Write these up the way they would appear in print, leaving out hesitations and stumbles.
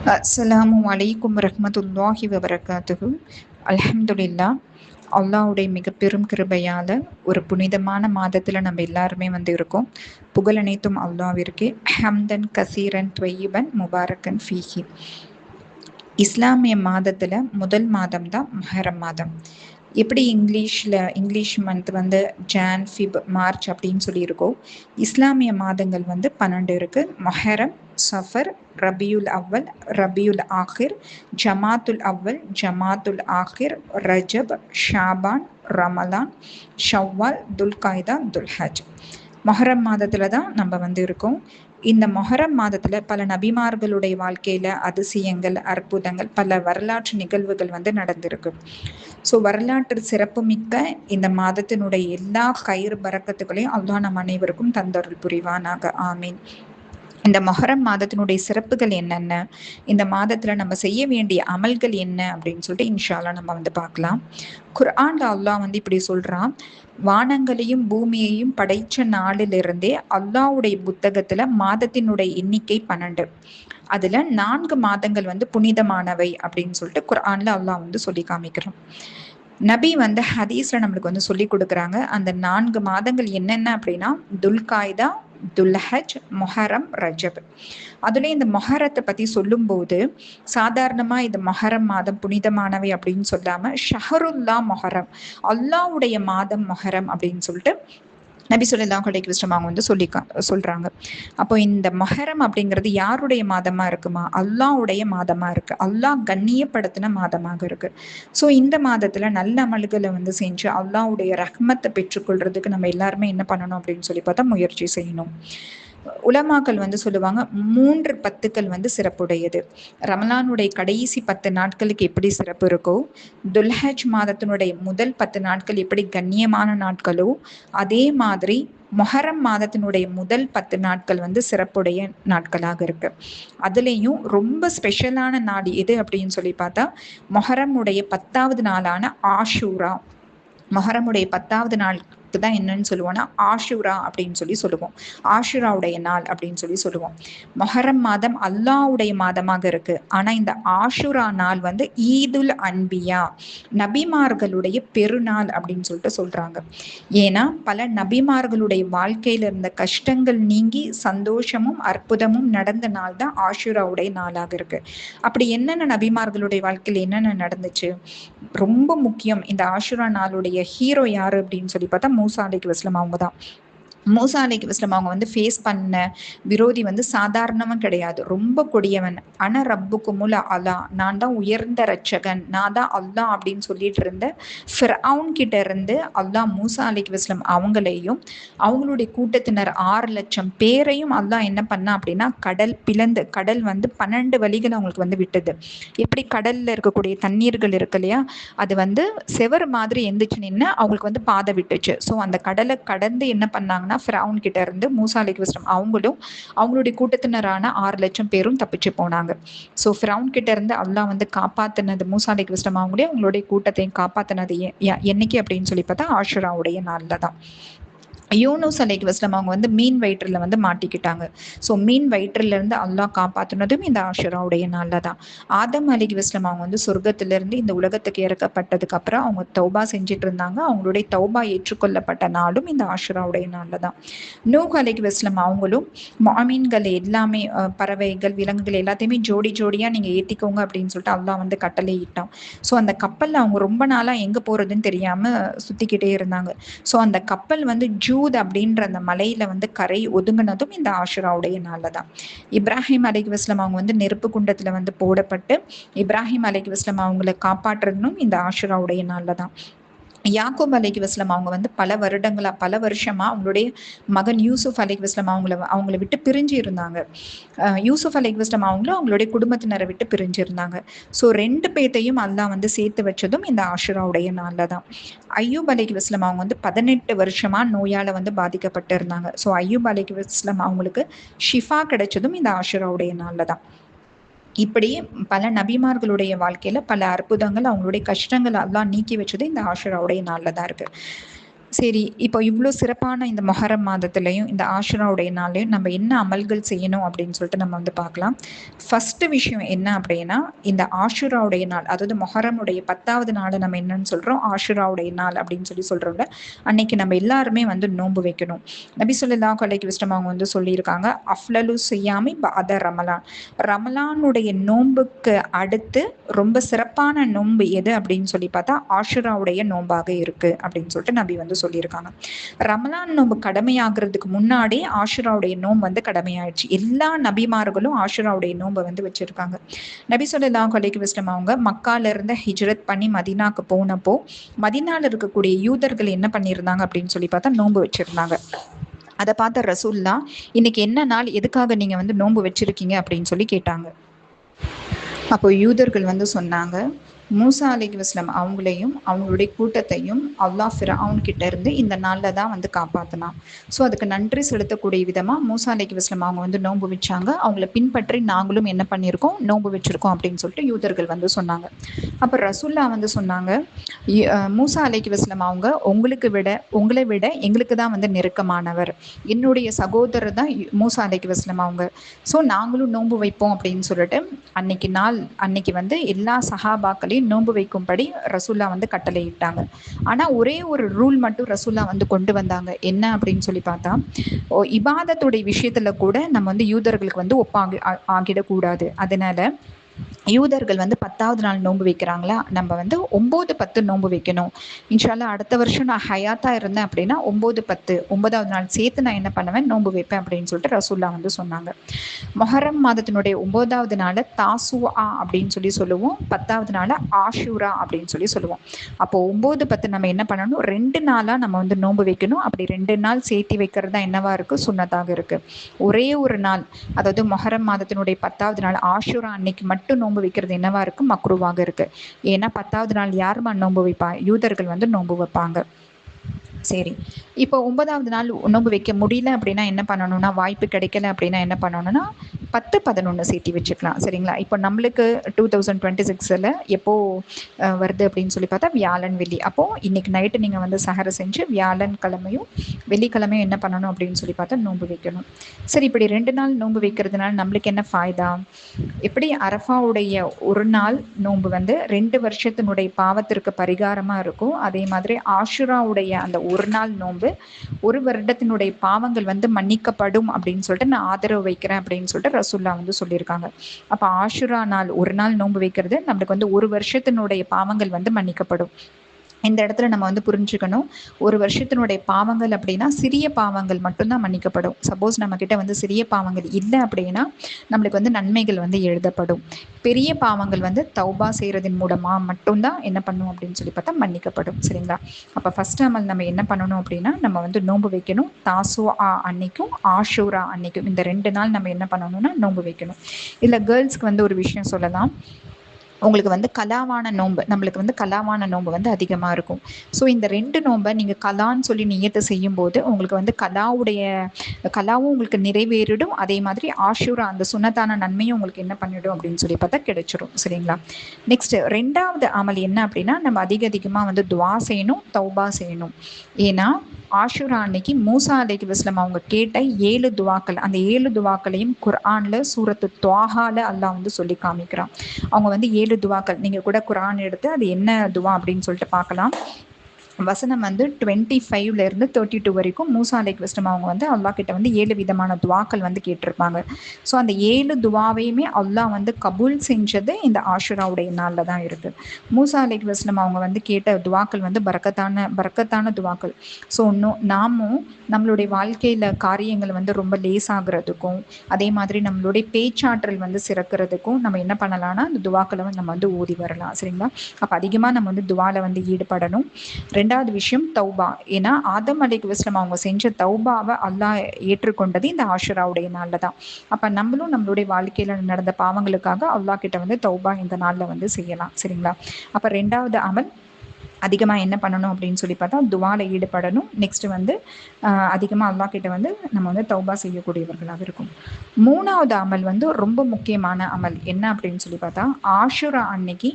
அஸ்ஸலாமு அலைக்கும் வரஹ்மத்துல்லாஹி வபரகாத்துஹு. அல்ஹம்துலில்லா. அல்லாஹ்வுடைய மிக பெரும் கிருபையால ஒரு புனிதமான மாதத்துல நம்ம எல்லாருமே இருக்கோம். புகழ் அனைத்தும் அல்லாஹ்விற்கே. ஹம்தன் கசீரன் துவையிபன் முபாரக்கன் ஃபீஹி. இஸ்லாமிய மாதத்துல முதல் மாதம் தான் முஹர்ரம் மாதம். எப்படி இங்கிலீஷ் மந்த் ஜான், ஃபிப், மார்ச் அப்படின்னு சொல்லியிருக்கோம். இஸ்லாமிய மாதங்கள் 12 இருக்கு. மொஹரம், சஃபர், ரபியுல் அவ்வல், ரபியுல் ஆஹிர், ஜமாத்துல் அவ்வல், ஜமாத்துல் ஆஹிர், ரஜப், ஷாபான், ரமலான், ஷவ்வால், துல்காய்தா, துல்ஹஜ். மொஹரம் மாதத்துல தான் நம்ம இருக்கோம். இந்த மொஹரம் மாதத்துல பல நபிமார்களுடைய வாழ்க்கையில அதிசயங்கள், அற்புதங்கள், பல வரலாற்று நிகழ்வுகள் நடந்திருக்கு. ஸோ வரலாற்று சிறப்புமிக்க இந்த மாதத்தினுடைய எல்லா கயிறு பறக்கத்துகளையும் அல்லாஹ் நம் அனைவருக்கும் தந்தருள் புரிவானாக. ஆமீன். இந்த மொஹரம் மாதத்தினுடைய சிறப்புகள் என்னென்ன, இந்த மாதத்துல நம்ம செய்ய வேண்டிய அமல்கள் என்ன அப்படின்னு சொல்லிட்டு இன்ஷா அல்லாஹ் நம்ம பார்க்கலாம். குர்ஆன்ல அல்லாஹ் இப்படி சொல்றான், வானங்களையும் பூமியையும் படைச்ச நாளிலிருந்தே அல்லாஹ்வுடைய புத்தகத்துல மாதத்தினுடைய எண்ணிக்கை 12. அதுல 4 மாதங்கள் புனிதமானவை அப்படின்னு சொல்லிட்டு குர்ஆன்ல அல்லாஹ் சொல்லி காமிக்கிறான். நபி ஹதீஸ்ல நம்மளுக்கு சொல்லி கொடுக்குறாங்க. அந்த 4 மாதங்கள் என்னென்ன அப்படின்னா துல்காய்தா, துல்ஹஜ், மொஹரம், ரஜப். அதுல இந்த மொஹரத்தை பத்தி சொல்லும்போது சாதாரணமா இந்த மொஹரம் மாதம் புனிதமானவை அப்படின்னு சொல்லாம ஷஹருல்லா மொஹரம், அல்லாஹ்வுடைய மாதம் மொஹரம் அப்படின்னு சொல்லிட்டு நபி ஸல்லல்லாஹு அலைஹி வஸல்லம் அவங்க சொல்றாங்க. அப்போ இந்த மொஹரம் அப்படிங்கிறது யாருடைய மாதமா இருக்குமா? அல்லாஹ்வுடைய மாதமா இருக்கு. அல்லாஹ் கண்ணியப்படுத்தின மாதமாக இருக்கு. ஸோ இந்த மாதத்துல நல்ல அமல்களை செஞ்சு அல்லாஹ்வுடைய ரஹ்மத்தை பெற்றுக்கொள்றதுக்கு நம்ம எல்லாருமே என்ன பண்ணணும் அப்படின்னு சொல்லி பார்த்தா முயற்சி செய்யணும். உலமாக்கள் சொல்லுவாங்க 3 பத்துக்கள் சிறப்புடையது. ரமலானுடைய கடைசி 10 நாட்களுக்கு எப்படி சிறப்பு இருக்கோ, துல்ஹஜ் மாதத்தினுடைய முதல் 10 நாட்கள் எப்படி கண்ணியமான நாட்களோ, அதே மாதிரி மொஹரம் மாதத்தினுடைய முதல் 10 நாட்கள் சிறப்புடைய நாட்களாக இருக்கு. அதுலேயும் ரொம்ப ஸ்பெஷலான நாள் எது அப்படின்னு சொல்லி பார்த்தா மொஹரம் உடைய 10வது நாளான ஆஷூரா. மொஹரமுடைய 10வது நாளுக்கு தான் என்னன்னு சொல்லுவோம்னா ஆஷூரா அப்படின்னு சொல்லுவோம். ஆஷூராவுடைய நாள் அப்படின்னு சொல்லுவோம். மொஹரம் மாதம் அல்லாஹ்வுடைய மாதமாக இருக்கு. ஆனா இந்த ஆஷூரா நாள் ஈதுல் அன்பியா, நபிமார்களுடைய பெருநாள் அப்படின்னு சொல்றாங்க. ஏன்னா பல நபிமார்களுடைய வாழ்க்கையில இருந்த கஷ்டங்கள் நீங்கி சந்தோஷமும் அற்புதமும் நடந்த நாள் தான் ஆஷூராவுடைய நாளாக இருக்கு. அப்படி என்னென்ன நபிமார்களுடைய வாழ்க்கையில் என்னென்ன நடந்துச்சு? ரொம்ப முக்கியம். இந்த ஆஷுரா நாளுடைய ஹீரோ யாரு அப்படின்னு சொல்லி பார்த்தா மூசா அலைஹிஸ்ஸலாம் அவங்க தான். மூசா அலைஹிஸ்ஸலாம் அவங்க ஃபேஸ் பண்ண விரோதி சாதாரணமா கிடையாது, ரொம்ப கொடியவன். அன ரப்புக்குமுல் அலா, நான் தான் உயர்ந்த ரட்சகன், நான் தான் அல்லாஹ் அப்படின்னு சொல்லிட்டு இருந்த ஃபிர்அவுன் கிட்ட இருந்து அல்லாஹ் மூசா அலைஹிஸ்ஸலாம் அவங்களையும் அவங்களுடைய கூட்டத்தினர் 6 லட்சம் பேரையும் அல்லாஹ் என்ன பண்ணா அப்படின்னா கடல் பிளந்து, கடல் 12 வழிகள் அவங்களுக்கு விட்டது. எப்படி கடல்ல இருக்கக்கூடிய தண்ணீர்கள் இருக்கு இல்லையா, அது செவர் மாதிரி எந்திரிச்சு நின்று அவங்களுக்கு பாதை விட்டுச்சு. ஸோ அந்த கடலை கடந்து என்ன பண்ணாங்கன்னா ஃபிரௌன் கிட்ட இருந்து மூசா அலைஹிஸ்ஸலாம் அவங்களும் அவங்களுடைய கூட்டத்தினரான 6 லட்சம் பேரும் தப்பிச்சு போனாங்க. ஸோ ஃபிரௌன் கிட்ட இருந்து அல்லாஹ் காப்பாத்தினது மூசா அலைஹிஸ்ஸலாம் அவங்களே அவங்களுடைய கூட்டத்தையும் காப்பாத்தினது என்னைக்கு அப்படின்னு சொல்லி பார்த்தா ஆஷுராவுடைய நாள்ல தான். யூனுஸ் அலைஹிஸ்ஸலாம் அவங்க மீன் வயிற்றுல மாட்டிக்கிட்டாங்க. ஸோ மீன் வயிற்றுல இருந்து அல்லாஹ் காப்பாற்றினதும் இந்த ஆஷுராவுடைய நாள்ல தான். ஆதம் அலைஹிஸ்ஸலாம் அவங்க சொர்க்கத்திலிருந்து இந்த உலகத்துக்கு இறக்கப்பட்டதுக்கு அப்புறம் அவங்க தௌபா செஞ்சுட்டு இருந்தாங்க. அவங்களுடைய தௌபா ஏற்றுக்கொள்ளப்பட்ட நாளும் இந்த ஆஷுராவுடைய நாள்ல தான். நூஹ் அலைஹிஸ்ஸலாம் அவங்களும் மாமீன்கள் எல்லாமே பறவைகள், விலங்குகள் எல்லாத்தையுமே ஜோடி ஜோடியா நீங்க ஏத்திக்கோங்க அப்படின்னு சொல்லிட்டு அல்லாஹ் கட்டளை இட்டான். ஸோ அந்த கப்பல்ல அவங்க ரொம்ப நாளா எங்க போறதுன்னு தெரியாம சுத்திக்கிட்டே இருந்தாங்க. ஸோ அந்த கப்பல் ஜூத் அப்படின்ற அந்த மலையில கரை ஒதுங்கினதும் இந்த ஆஷுராவுடைய நாள்ல தான். இப்ராஹிம் அலைஹிஸ்ஸலாம் அவங்க நெருப்பு குண்டத்துல போடப்பட்டு இப்ராஹிம் அலைஹிஸ்ஸலாம் அவங்களை காப்பாற்றுறதும் இந்த ஆஷுராவுடைய நாள்ல தான். யாக்கூப் அலைஹிஸ்ஸலாம் அவங்க பல வருஷமா அவங்களுடைய மகன் யூசுப் அலைஹிஸ்ஸலாம் அவங்கள விட்டு பிரிஞ்சு இருந்தாங்க. யூசுப் அலைஹிஸ்ஸலாம் அவங்களும் அவங்களுடைய குடும்பத்தினரை விட்டு பிரிஞ்சு இருந்தாங்க. ஸோ 2 பேத்தையும் அல்லாஹ் சேர்த்து வச்சதும் இந்த ஆஷுராவுடைய நாள்ல தான். அய்யூப் அலைஹிஸ்ஸலாம் அவங்க 18 வருஷமா நோயால பாதிக்கப்பட்டு இருந்தாங்க. ஸோ அய்யூப் அலைஹிஸ்ஸலாம் அவங்களுக்கு ஷிஃபா கிடைச்சதும் இந்த ஆஷுராவுடைய நாள்ல தான். இப்படி பல நபிமார்களுடைய வாழ்க்கையில பல அற்புதங்கள், அவங்களுடைய கஷ்டங்கள் அல்லாஹ் நீக்கி வச்சது இந்த ஆஷுராவுடைய நாள்ல தான் இருக்கு. சரி, இப்போ இவ்ளோ சிறப்பான இந்த மொஹரம் மாதத்துலயும், இந்த ஆஷுராவுடைய நாள்லயும் நம்ம என்ன அமல்கள் செய்யணும் அப்படின்னு சொல்லிட்டு நம்ம வந்து பார்க்கலாம். ஃபர்ஸ்ட் விஷயம் என்ன அப்படின்னா, இந்த ஆஷுராவுடைய நாள், அதாவது மொஹரமுடைய 10வது நாள நம்ம என்னன்னு சொல்றோம்? ஆஷுராவுடைய நாள் அப்படின்னு சொல்லி சொல்றோம்ல. அன்னைக்கு நம்ம எல்லாருமே வந்து நோன்பு வைக்கணும். நபி ஸல்லல்லாஹு அலைஹி வஸல்லம் அவங்க வந்து சொல்லியிருக்காங்க, "அஃலலு ஸியாமி பஅத ரமலான்." ரமலானுடைய நோன்புக்கு அடுத்து ரொம்ப சிறப்பான நோன்பு எது அப்படின்னு சொல்லி பார்த்தா, ஆஷுராவுடைய நோன்பாக இருக்கு அப்படின்னு சொல்லிட்டு நபி வந்து சொல்லியிருக்காங்க. ரமலான் நோன்பு கடமையாகிறதுக்கு முன்னாடி ஆஷுராவுடைய நோன்பு வந்து கடமையாயிடுச்சு. எல்லா நபிமார்களும் ஆஷுராவுடைய நோன்பை வந்து வச்சிருக்காங்க. நபி ஸல்லல்லாஹு அலைஹி வஸல்லம் அவங்க மக்கால இருந்து ஹிஜ்ரத் பண்ணி மதீனாக்கு போனப்போ, மதீனால இருக்கக்கூடிய யூதர்கள் என்ன பண்ணியிருந்தாங்க அப்படின்னு சொல்லி பார்த்தா நோன்பு வச்சிருந்தாங்க. அதை பார்த்த ரசூல்லா, இன்னைக்கு என்ன நாள், எதுக்காக நீங்க வந்து நோன்பு வச்சிருக்கீங்க அப்படின்னு சொல்லி கேட்டாங்க. அப்போ யூதர்கள் வந்து சொன்னாங்க, மூசா அலைஹிஸ்ஸலாம் அவங்களையும் அவங்களுடைய கூட்டத்தையும் அல்லாஹ் ஃபிரௌன் கிட்ட இருந்து இந்த நாளில் தான் வந்து காப்பாற்றினான். ஸோ அதுக்கு நன்றி செலுத்தக்கூடிய விதமாக மூசா அலைஹிஸ்ஸலாம் அவங்க வந்து நோன்பு வச்சாங்க. அவங்கள பின்பற்றி நாங்களும் என்ன பண்ணியிருக்கோம், நோன்பு வச்சிருக்கோம் அப்படின்னு சொல்லிட்டு யூதர்கள் வந்து சொன்னாங்க. அப்போ ரசூல்லா வந்து சொன்னாங்க, மூசா அலைஹிஸ்ஸலாம் அவங்க உங்களை விட எங்களுக்கு தான் வந்து நெருக்கமானவர். என்னுடைய சகோதரர் தான் மூசா அலைஹிஸ்ஸலாம் அவங்க. ஸோ நாங்களும் நோன்பு வைப்போம் அப்படின்னு சொல்லிட்டு அன்னைக்கு வந்து எல்லா சஹாபாக்களையும் நோன்பு வைக்கும்படி ரசூல்லா வந்து கட்டளையிட்டாங்க. ஆனா ஒரே ஒரு ரூல் மட்டும் ரசூல்லா வந்து கொண்டு வந்தாங்க. என்ன அப்படின்னு சொல்லி பார்த்தா, இபாதத்துடைய விஷயத்துல கூட நம்ம வந்து யூதர்களுக்கு வந்து ஆகிடக்கூடாது. அதனால யூதர்கள் வந்து 10வது நாள் நோன்பு வைக்கிறாங்களா, நம்ம வந்து 9, 10 நோன்பு வைக்கணும். இன்ஷா அல்லாஹ் அடுத்த வருஷம் நான் ஹயாத்தா இருந்தேன் அப்படின்னா 9, 10 9வது நாள் சேர்த்து நான் என்ன பண்ணுவேன், நோன்பு வைப்பேன் அப்படின்னு சொல்லிட்டு ரசூல்லா வந்து சொன்னாங்க. மொஹரம் மாதத்தினுடைய 9வது நாளை தாசுஆ அப்படின்னு சொல்லி சொல்லுவோம். 10வது நாளை ஆஷூரா அப்படின்னு சொல்லி சொல்லுவோம். அப்போ 9, 10 நம்ம என்ன பண்ணணும், 2 நாளா நம்ம வந்து நோன்பு வைக்கணும். அப்படி 2 நாள் சேர்த்தி வைக்கிறது தான் என்னவா இருக்கு, சுன்னத்தாக இருக்கு. ஒரே ஒரு நாள், அதாவது மொஹரம் மாதத்தினுடைய 10வது நாள் ஆஷூரா அன்னைக்கு மட்டும் நோன்பு வைக்கிறது என்னவா இருக்கு, மக்ரூவாக இருக்கு. ஏன்னா 10வது நாள் யாருமா நோன்பு வைப்பா, யூதர்கள் வந்து நோன்பு வைப்பாங்க. சரி, இப்போ 9வது நாள் நோன்பு வைக்க முடியல அப்படின்னா என்ன பண்ணணும்னா, வாய்ப்பு கிடைக்கல அப்படின்னா என்ன பண்ணணும்னா 10, 11 சேர்த்தி வச்சுக்கலாம். சரிங்களா? இப்போ நம்மளுக்கு 2026ல் எப்போ வருது அப்படின்னு சொல்லி பார்த்தா வியாழன் வெள்ளி. அப்போ இன்னைக்கு நைட்டு நீங்கள் வந்து சஹரை செஞ்சு வியாழன் கிழமையும் வெள்ளிக்கிழமையும் என்ன பண்ணணும் அப்படின்னு சொல்லி பார்த்தா நோன்பு வைக்கணும். சரி, இப்படி 2 நாள் நோன்பு வைக்கிறதுனால நம்மளுக்கு என்ன ஃபாய்தா? எப்படி அரஃபாவுடைய ஒரு நாள் நோன்பு வந்து 2 வருஷத்தினுடைய பாவத்திற்கு பரிகாரமா இருக்கும், அதே மாதிரி ஆஷுராவுடைய அந்த ஒரு நாள் நோன்பு ஒரு வருடத்தினுடைய பாவங்கள் வந்து மன்னிக்கப்படும் அப்படின்னு சொல்லிட்டு நான் ஆதரவு வைக்கிறேன் அப்படின்னு சொல்லிட்டு ரசூல்லா வந்து சொல்லியிருக்காங்க. அப்ப ஆஷுரா நாள் ஒரு நாள் நோன்பு வைக்கிறது நம்மளுக்கு வந்து ஒரு வருஷத்தினுடைய பாவங்கள் வந்து மன்னிக்கப்படும். இந்த இடத்துல நம்ம வந்து புரிஞ்சுக்கணும், ஒரு வருஷத்தினுடைய பாவங்கள் அப்படின்னா சிறிய பாவங்கள் மட்டும்தான் மன்னிக்கப்படும். சப்போஸ் நம்ம கிட்ட வந்து சிறிய பாவங்கள் இல்லை அப்படின்னா நம்மளுக்கு வந்து நன்மைகள் வந்து எழுதப்படும். பெரிய பாவங்கள் வந்து தௌபா செய்யறதன் மூலமா மட்டும்தான் என்ன பண்ணும் அப்படின்னு சொல்லி பார்த்தா மன்னிக்கப்படும். சரிங்களா? அப்ப ஃபர்ஸ்ட் அமல் நம்ம என்ன பண்ணணும் அப்படின்னா, நம்ம வந்து நோன்பு வைக்கணும். தாசுஆ அன்னைக்கும் ஆஷூரா அன்னைக்கும் இந்த 2 நாள் நம்ம என்ன பண்ணணும்னா நோன்பு வைக்கணும். இல்லை கேர்ள்ஸ்க்கு வந்து ஒரு விஷயம் சொல்லலாம், உங்களுக்கு வந்து கலாவான நோன்பு, நம்மளுக்கு வந்து கலாவான நோன்பு வந்து அதிகமாக இருக்கும். ஸோ இந்த 2 நோன்பை நீங்கள் கலான்னு சொல்லி நியத்தை செய்யும்போது உங்களுக்கு வந்து கலாவும் உங்களுக்கு நிறைவேறிடும். அதே மாதிரி ஆஷூரா அந்த சுன்னத்தான நன்மையும் உங்களுக்கு என்ன பண்ணிடும் அப்படின்னு சொல்லி பார்த்தா கிடைச்சிடும். சரிங்களா? நெக்ஸ்ட் 2வது அமல் என்ன அப்படின்னா, நம்ம அதிகமாக வந்து துவா செய்யணும், தௌபா செய்யணும். ஏன்னா ஆஷூரா அன்னைக்கு மூசா அலைஹிஸ்ஸலாம் அவங்க கேட்ட 7 துவாக்கள், அந்த 7 துவாக்களையும் குர்ஆன்ல சூரத்து துவாஹால அல்லாஹ் வந்து சொல்லி காமிக்கிறான். அவங்க வந்து 7 துவாக்கள், நீங்க கூட குர்ஆன் எடுத்து அது என்ன துவா அப்படின்னு சொல்லிட்டு பார்க்கலாம். வசனம் வந்து 25ல இருந்து 32 வரைக்கும் மூசா அலைஹிஸ்ஸலாம் அவங்க வந்து அல்லாஹ் கிட்ட வந்து 7 விதமான துவாக்கள் வந்து கேட்டிருப்பாங்க. ஸோ அந்த 7 துவாவையுமே அல்லாஹ் வந்து கபூல் செஞ்சது இந்த ஆஷுராவுடைய நாளில் தான் இருக்கு. மூசா அலைஹிஸ்ஸலாம் அவங்க வந்து கேட்ட துவாக்கள் வந்து பரக்கத்தான துவாக்கள். ஸோ நாமும் நம்மளுடைய வாழ்க்கையில் காரியங்கள் வந்து ரொம்ப லேசாகிறதுக்கும், அதே மாதிரி நம்மளுடைய பேச்சாற்றல் வந்து சிறக்கிறதுக்கும் நம்ம என்ன பண்ணலாம்னா அந்த துவாக்களை வந்து நம்ம வந்து ஓதி வரலாம். சரிங்களா? அப்போ அதிகமாக நம்ம வந்து துவால வந்து ஈடுபடணும். 2வது விஷயம் தௌபா. ஏன்னா ஆதம் அலைஹிஸ்ஸலாம் அவங்க செஞ்ச தௌபாவை அல்லாஹ் ஏற்றுக்கொண்டது இந்த ஆஷுராவுடைய நாளில் தான். அப்போ நம்மளும் நம்மளுடைய வாழ்க்கையில் நடந்த பாவங்களுக்காக அல்லாஹ் கிட்ட வந்து தௌபா இந்த நாளில் வந்து செய்யலாம். சரிங்களா? அப்போ 2வது அமல் அதிகமாக என்ன பண்ணணும் அப்படின்னு சொல்லி பார்த்தா துவால ஈடுபடணும். நெக்ஸ்ட் வந்து அதிகமாக அல்லாஹ் கிட்ட வந்து நம்ம வந்து தௌபா செய்யக்கூடியவர்களாக இருக்கும். 3வது அமல் வந்து ரொம்ப முக்கியமான அமல் என்ன அப்படின்னு சொல்லி பார்த்தா, ஆஷுரா அன்னைக்கு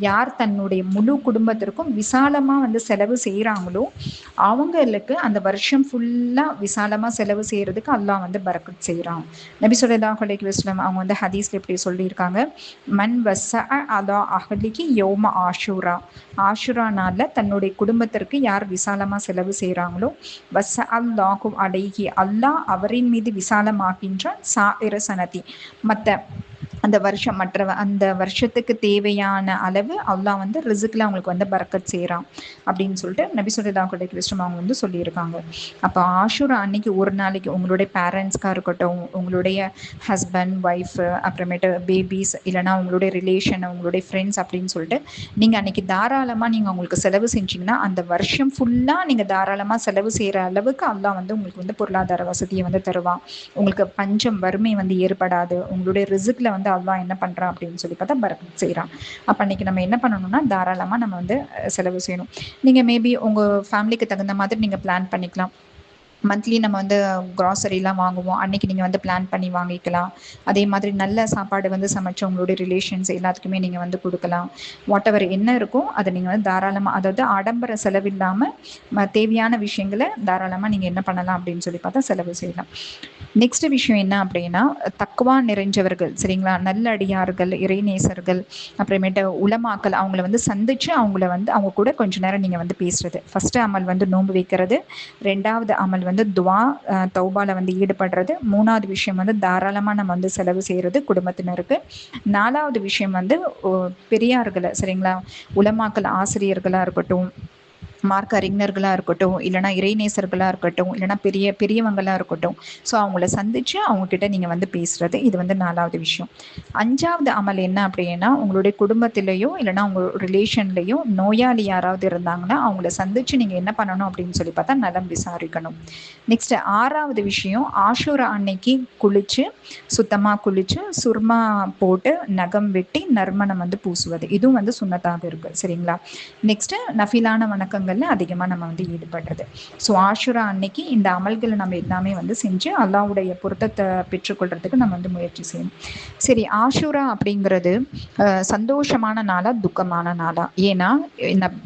யார் தன்னுடைய முழு குடும்பத்திற்கும் விசாலமாக வந்து செலவு செய்கிறாங்களோ அவங்களுக்கு அந்த வருஷம் ஃபுல்லாக விசாலமாக செலவு செய்கிறதுக்கு அல்லாஹ் வந்து பரக்கத் செய்கிறான். நபி ஸல்லல்லாஹு அலைஹி வஸல்லம் அவங்க வந்து ஹதீஸ்ல இப்படி சொல்லியிருக்காங்க, மன் வஸ்ஸஅ அலா அஹ்லிஹி யௌம ஆஷுரா, ஆஷுரா நாளில் தன்னுடைய குடும்பத்திற்கு யார் விசாலமாக செலவு செய்கிறாங்களோ வஸ்ஸஅல்லாஹு அலைஹி, அல்லாஹ் அவரின் மீது விசாலமாகின்றான் சாயிர சனதி, மற்ற அந்த வருஷம் அந்த வருஷத்துக்கு தேவையான அளவு அல்லாஹ் வந்து ரிஸ்க்ல அவங்களுக்கு வந்து பரக்கத் செய்கிறான் அப்படின்னு சொல்லிட்டு நபி ஸல்லல்லாஹு அலைஹி வஸல்லம் அவங்க வந்து சொல்லியிருக்காங்க. அப்போ ஆஷுரா அன்னைக்கு ஒரு நாளைக்கு உங்களுடைய பேரண்ட்ஸ்க்காக இருக்கட்டும், உங்களுடைய ஹஸ்பண்ட் ஒய்ஃப், அப்புறமேட்டு பேபிஸ், இல்லைனா உங்களுடைய ரிலேஷன், உங்களுடைய ஃப்ரெண்ட்ஸ் அப்படின்னு சொல்லிட்டு நீங்கள் அன்னைக்கு தாராளமாக நீங்கள் உங்களுக்கு செலவு செஞ்சீங்கன்னா அந்த வருஷம் ஃபுல்லாக நீங்கள் தாராளமாக செலவு செய்கிற அளவுக்கு அல்லாஹ் வந்து உங்களுக்கு வந்து பொருளாதார வசதியை வந்து தருவான். உங்களுக்கு பஞ்சம் வறுமை வந்து ஏற்படாது. உங்களுடைய ரிஸ்க்ல வந்து அல்லாஹ் என்ன பண்ணுறான் அப்படின்னு சொல்லி பார்த்தா பரக்கத் செய்கிறான். அப்போ அன்றைக்கி நம்ம என்ன பண்ணணும்னா தாராளமாக நம்ம வந்து செலவு செய்யணும். நீங்கள் மேபி உங்கள் ஃபேமிலிக்கு தகுந்த மாதிரி நீங்கள் பிளான் பண்ணிக்கலாம். மந்த்லி நம்ம வந்து க்ராசரிலாம் வாங்குவோம், அன்றைக்கி நீங்கள் வந்து பிளான் பண்ணி வாங்கிக்கலாம். அதே மாதிரி நல்ல சாப்பாடு வந்து சமைச்சு உங்களுடைய ரிலேஷன்ஸ் எல்லாத்துக்குமே நீங்கள் வந்து கொடுக்கலாம். வாட் எவர் என்ன இருக்கோ அதை நீங்கள் வந்து தாராளமாக, அதாவது ஆடம்பர செலவில்லாமல் தேவையான விஷயங்களை தாராளமாக நீங்கள் என்ன பண்ணலாம் அப்படின்னு சொல்லி பார்த்தா செலவு செய்யலாம். நெக்ஸ்ட் விஷயம் என்ன அப்படின்னா, தக்குவா நிறைஞ்சவர்கள் சரிங்களா, நல்ல அடியார்கள், இறைநேசர்கள், அப்புறமேட்டு உலமாக்கள் அவங்கள வந்து சந்திச்சு அவங்கள வந்து அவங்க கூட கொஞ்ச நேரம் நீங்கள் வந்து பேசுறது. ஃபர்ஸ்ட் அமல் வந்து நோன்பு வைக்கிறது, 2வது அமல் வந்து துவா தௌபால வந்து ஈடுபடுறது, 3வது விஷயம் வந்து தாராளமாக நம்ம வந்து செலவு செய்கிறது குடும்பத்தினருக்கு, 4வது விஷயம் வந்து பெரியார்களை சரிங்களா, உலமாக்கள் ஆசிரியர்களாக இருக்கட்டும், மார்க்க அறிஞர்களாக இருக்கட்டும், இல்லைனா இறைநேசர்களாக இருக்கட்டும், இல்லைனா பெரியவங்களாக இருக்கட்டும், ஸோ அவங்கள சந்தித்து அவங்கக்கிட்ட நீங்கள் வந்து பேசுகிறது, இது வந்து 4வது விஷயம். 5வது அமல் என்ன அப்படின்னா, உங்களுடைய குடும்பத்திலேயோ இல்லைனா உங்கள் ரிலேஷன்லேயோ நோயாளி யாராவது இருந்தாங்கன்னா அவங்கள சந்தித்து நீங்கள் என்ன பண்ணணும் அப்படின்னு சொல்லி பார்த்தா நலம் விசாரிக்கணும். நெக்ஸ்ட் 6வது விஷயம், ஆஷுரா அன்னைக்கு குளித்து சுத்தமாக குளித்து சுர்மா போட்டு நகம் வெட்டி நறுமணம் வந்து பூசுவது, இதுவும் வந்து சுன்னத்தாக இருக்குது சரிங்களா. நெக்ஸ்ட்டு நஃபிலான வணக்கங்கள் அதிகமாக நம்ம வந்து ஈடுபடுறது. ஸோ ஆஷுரா அன்னைக்கு இந்த அமல்களை நம்ம எல்லாமே வந்து செஞ்சு அல்லாஹ்வுடைய பொருத்தத்தை பெற்றுக்கொள்றதுக்கு நம்ம வந்து முயற்சி செய்யணும். சரி, ஆஷுரா அப்படிங்கிறது சந்தோஷமான நாளா துக்கமான நாளா? ஏன்னா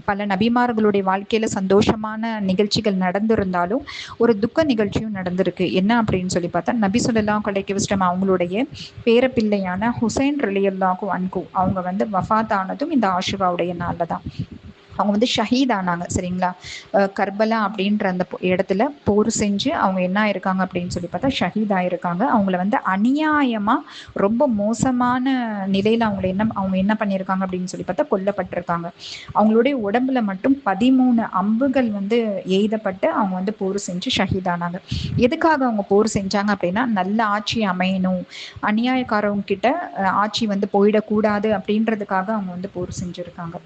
பல நபிமார்களுடைய வாழ்க்கையில சந்தோஷமான நிகழ்ச்சிகள் நடந்திருந்தாலும் ஒரு துக்க நிகழ்ச்சியும் நடந்திருக்கு. என்ன அப்படின்னு சொல்லி பார்த்தா, நபி ஸல்லல்லாஹு அலைஹி வஸல்லம் அவங்களுடைய பேரப்பிள்ளையான ஹுசைன் ரலியல்லாஹு அன்ஹு அவங்க வந்து வஃபாத் ஆனதும் இந்த ஆஷுராவுடைய நாளில் தான். அவங்க வந்து ஷஹீத் ஆனாங்க சரிங்களா. கர்பலா அப்படின்ற அந்த இடத்துல போர் செஞ்சு அவங்க என்ன ஆயிருக்காங்க அப்படின்னு சொல்லி பார்த்தா ஷஹீத் ஆயிருக்காங்க. அவங்கள வந்து அநியாயமாக ரொம்ப மோசமான நிலையில் அவங்க என்ன பண்ணியிருக்காங்க அப்படின்னு சொல்லி பார்த்தா கொல்லப்பட்டிருக்காங்க. அவங்களுடைய உடம்புல மட்டும் 13 அம்புகள் வந்து எய்தப்பட்டு அவங்க வந்து போர் செஞ்சு ஷஹீத் ஆனாங்க. எதுக்காக அவங்க போர் செஞ்சாங்க அப்படின்னா, நல்ல ஆட்சி அமையணும், அநியாயக்காரவங்க கிட்ட ஆட்சி வந்து போயிடக்கூடாது அப்படின்றதுக்காக அவங்க வந்து போர் செஞ்சுருக்காங்க.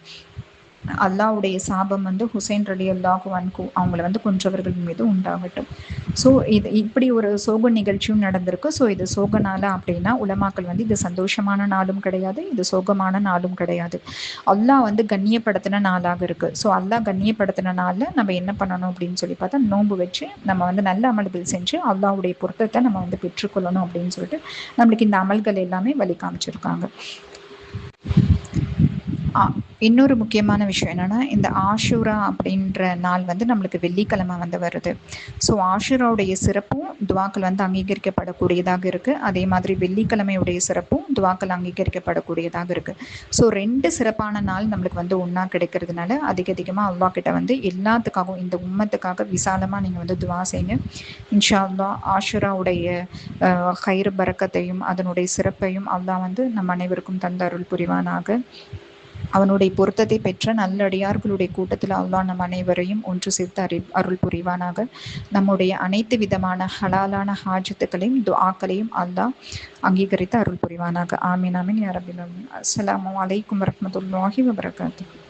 அல்லாஹ்வுடைய சாபம் வந்து ஹுசைன் ரலியல்லாஹு அன்ஹு அவங்கள வந்து கொன்றவர்கள் மீது உண்டாகட்டும். ஸோ இது இப்படி ஒரு சோக நிகழ்ச்சியும் நடந்திருக்கு. ஸோ இது சோக நாளா அப்படின்னா, உலமாக்கள் வந்து இது சந்தோஷமான நாளும் கிடையாது, இது சோகமான நாளும் கிடையாது. அல்லாஹ் வந்து கண்ணியப்படுத்தின நாளாக இருக்குது. ஸோ அல்லாஹ் கண்ணியப்படுத்தின நாளில் நம்ம என்ன பண்ணணும் அப்படின்னு சொல்லி பார்த்தா நோன்பு வச்சு நம்ம வந்து நல்ல அமல்கள் செஞ்சு அல்லாஹ்வுடைய பொருத்தத்தை நம்ம வந்து பெற்றுக்கொள்ளணும் அப்படின்னு சொல்லிட்டு நம்மளுக்கு இந்த அமல்கள் எல்லாமே வழி காமிச்சிருக்காங்க. இன்னொரு முக்கியமான விஷயம் என்னென்னா, இந்த ஆஷுரா அப்படின்ற நாள் வந்து நம்மளுக்கு வெள்ளிக்கிழமை வந்து வருது. ஸோ ஆஷுராவுடைய சிறப்பும் துவாக்கள் வந்து அங்கீகரிக்கப்படக்கூடியதாக இருக்குது. அதே மாதிரி வெள்ளிக்கிழமையுடைய சிறப்பும் துவாக்கள் அங்கீகரிக்கப்படக்கூடியதாக இருக்குது. ஸோ 2 சிறப்பான நாள் நம்மளுக்கு வந்து ஒன்றா கிடைக்கிறதுனால அதிகமாக அல்லாஹ் கிட்ட வந்து எல்லாத்துக்காகவும் இந்த உம்மத்துக்காக விசாலமாக நீங்கள் வந்து துவா செய்யுங்க. இன்ஷா அல்லாஹ் ஆஷுராவுடைய ஹைர் பரக்கத்தையும் அதனுடைய சிறப்பையும் அல்லாஹ் வந்து நம் அனைவருக்கும் தந்த அருள் புரிவானாக. அவனுடைய பொருத்தத்தை பெற்ற நல்லடியார்களுடைய கூட்டத்தில் அல்லாஹ் நம் அனைவரையும் ஒன்று சேர்த்து அருள் புரிவானாக. நம்முடைய அனைத்து விதமான ஹலாலான ஹாஜத்துக்களையும் துஆக்களையும் அல்லாஹ் அங்கீகரித்து அருள் புரிவானாக. ஆமீன் ஆமீன் யா ரப்பில் ஆலமீன். அஸ்ஸலாமு அலைக்கும் வரஹ்மத்துல்லாஹி வபரகாத்துஹு.